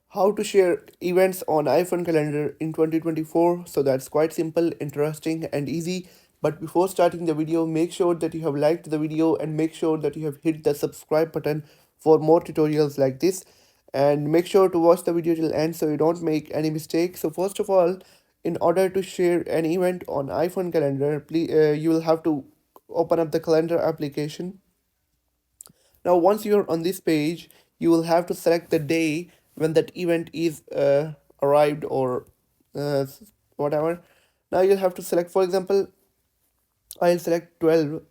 how to share events on iPhone calendar in 2024. So that's quite simple, interesting and easy. But before starting the video, make sure that you have liked the video and make sure that you have hit the subscribe button for more tutorials like this. And make sure to watch the video till end so you don't make any mistakes. So first of all, in order to share an event on iPhone calendar, please you will have to open up the calendar application. Now, once you're on this page, you will have to select the day when that event is arrived or uh, whatever. Now you'll have to select, for example, I'll select 12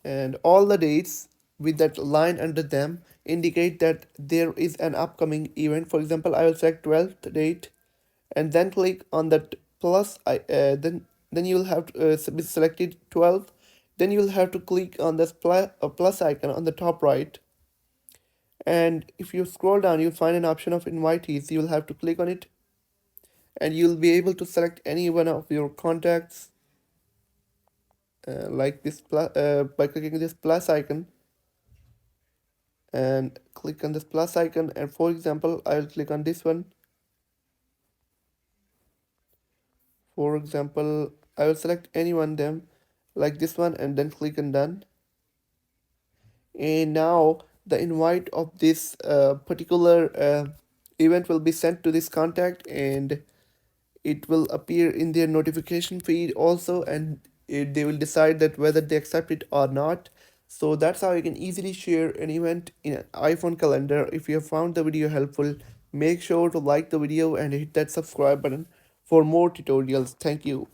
and all the dates with that line under them indicate that there is an upcoming event. For example, I will select 12th date and then click on that plus. Then you will have to be selected 12. Then you will have to click on this plus icon on the top right, and if you scroll down you'll find an option of invitees. You'll have to click on it and you'll be able to select any one of your contacts like this by clicking this plus icon, and click on this plus icon, and for example I will click on this one. For example, I will select any one of them like this one and then click on done. And now the invite of this particular event will be sent to this contact, and it will appear in their notification feed also, and they will decide that whether they accept it or not. So that's how you can easily share an event in an iPhone calendar. If you have found the video helpful, make sure to like the video and hit that subscribe button for more tutorials. Thank you.